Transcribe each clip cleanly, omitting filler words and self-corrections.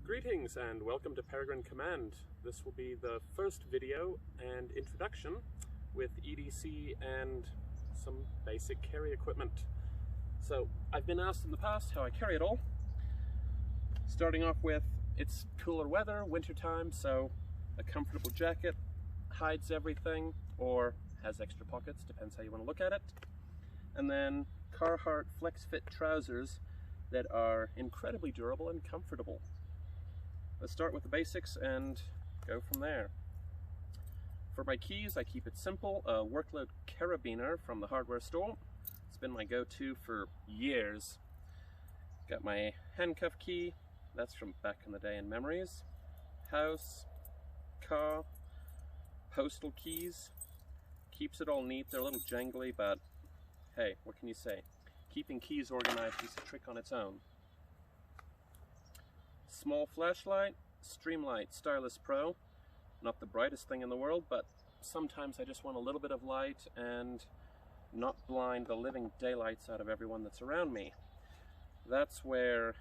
Greetings and welcome to Peregrine Command. This will be the first video and introduction with EDC and some basic carry equipment. So I've been asked in the past how I carry it all. Starting off with, it's cooler weather, wintertime, so a comfortable jacket hides everything or has extra pockets, depends how you want to look at it. And then Carhartt Flex Fit trousers that are incredibly durable and comfortable. Let's start with the basics and go from there. For my keys, I keep it simple. A workload carabiner from the hardware store. It's been my go-to for years. Got my handcuff key. That's from back in the day in memories. House, car, postal keys. Keeps it all neat. They're a little jangly, but hey, what can you say? Keeping keys organized is a trick on its own. Small flashlight, Streamlight Stylus Pro. Not the brightest thing in the world, but sometimes I just want a little bit of light and not blind the living daylights out of everyone that's around me. That's where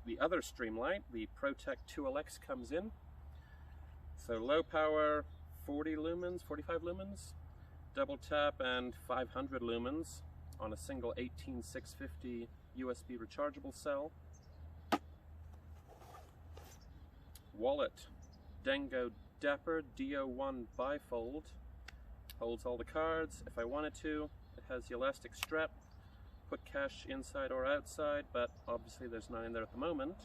the other Streamlight, the Pro-Tac 2LX, comes in. So low power, 40 lumens, 45 lumens, double tap and 500 lumens on a single 18650 USB rechargeable cell. Wallet, Dango Dapper DO1 bifold. Holds all the cards if I wanted to. It has the elastic strap. Put cash inside or outside, but obviously there's none in there at the moment.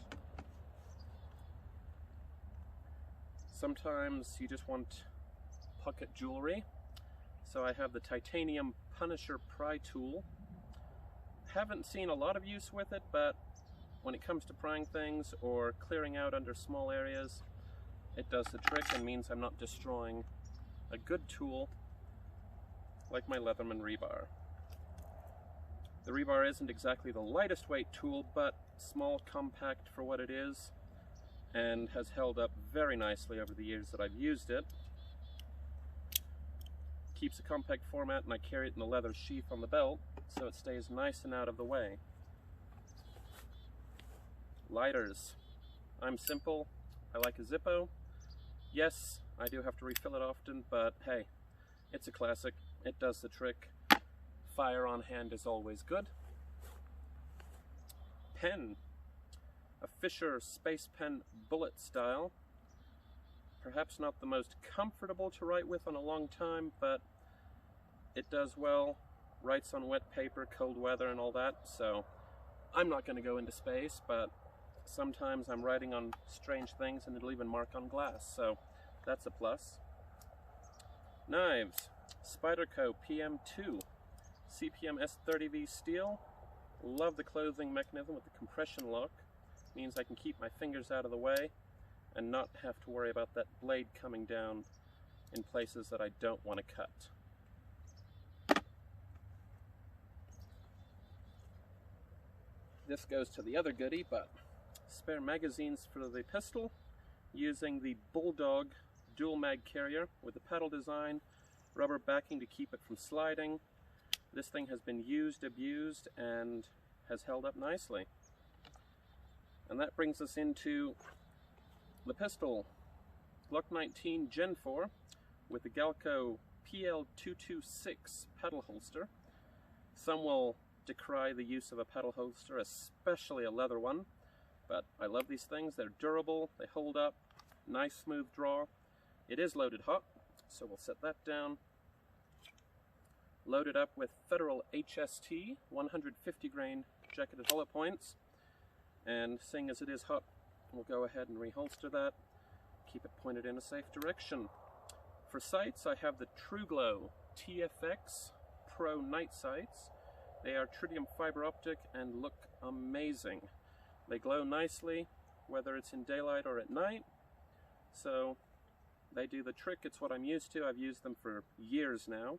Sometimes you just want pocket jewelry. So I have the titanium Punisher pry tool. Haven't seen a lot of use with it, but when it comes to prying things or clearing out under small areas, it does the trick and means I'm not destroying a good tool like my Leatherman Rebar. The rebar isn't exactly the lightest weight tool, but small, compact for what it is, and has held up very nicely over the years that I've used it. Keeps a compact format, and I carry it in a leather sheath on the belt, so it stays nice and out of the way. Lighters. I'm simple. I like a Zippo. Yes, I do have to refill it often, but hey, it's a classic. It does the trick. Fire on hand is always good. Pen. A Fisher Space Pen bullet style. Perhaps not the most comfortable to write with on a long time, but it does well. Writes on wet paper, cold weather and all that, so I'm not going to go into space, but sometimes I'm writing on strange things and it'll even mark on glass, so that's a plus. Knives. Spyderco PM2 CPM-S30V steel. Love the closing mechanism with the compression lock. Means I can keep my fingers out of the way and not have to worry about that blade coming down in places that I don't want to cut. This goes to the other goodie, but spare magazines for the pistol, using the Bulldog dual mag carrier with the pedal design, rubber backing to keep it from sliding. This thing has been used, abused, and has held up nicely. And that brings us into the pistol. Glock 19 Gen 4 with the Galco PL226 pedal holster. Some will decry the use of a pedal holster, especially a leather one, but I love these things. They're durable, they hold up, nice smooth draw. It is loaded hot, so we'll set that down. Loaded up with Federal HST 150 grain jacketed hollow points, and seeing as it is hot, we'll go ahead and reholster that, keep it pointed in a safe direction. For sights, I have the Tru-Glo TFX Pro night sights. They are tritium fiber optic and look amazing. They glow nicely, whether it's in daylight or at night, so they do the trick. It's what I'm used to. I've used them for years now.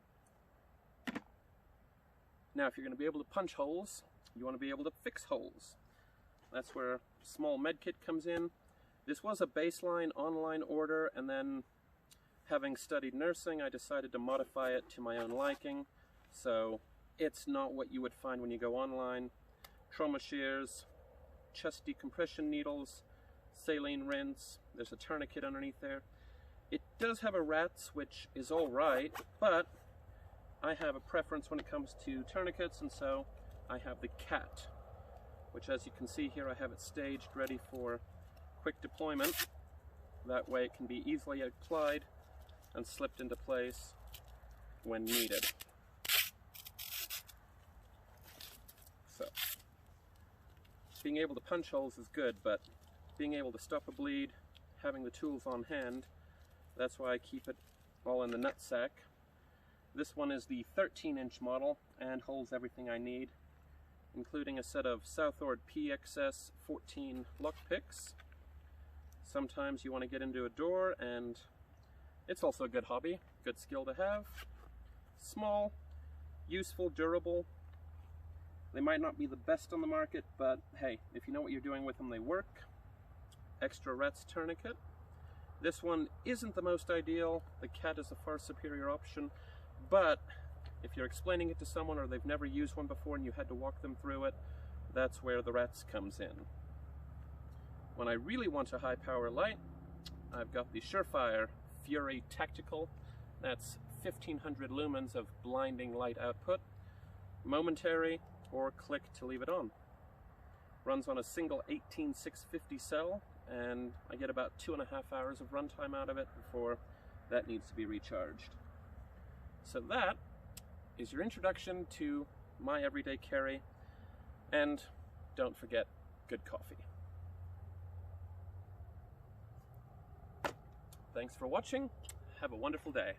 Now, if you're going to be able to punch holes, you want to be able to fix holes. That's where small med kit comes in. This was a baseline online order, and then having studied nursing, I decided to modify it to my own liking. So it's not what you would find when you go online. Trauma shears, chest decompression needles, saline rinse, there's a tourniquet underneath there. It does have a rats, which is alright, but I have a preference when it comes to tourniquets, and so I have the cat, which, as you can see here, I have it staged ready for quick deployment. That way it can be easily applied and slipped into place when needed. So, being able to punch holes is good, but being able to stop a bleed, having the tools on hand, that's why I keep it all in the nutsack. This one is the 13-inch model and holds everything I need, including a set of Southord PXS14 lock picks. Sometimes you want to get into a door, and it's also a good hobby, good skill to have. Small, useful, durable. They might not be the best on the market, but hey, if you know what you're doing with them, they work. Extra rats tourniquet. This one isn't the most ideal. The cat is a far superior option, but if you're explaining it to someone or they've never used one before and you had to walk them through it, that's where the rats comes in. When I really want a high power light, I've got the Surefire Fury Tactical. That's 1500 lumens of blinding light output, momentary or click to leave it on. Runs on a single 18650 cell, and I get about 2.5 hours of runtime out of it before that needs to be recharged. So that is your introduction to my everyday carry, and don't forget good coffee. Thanks for watching. Have a wonderful day.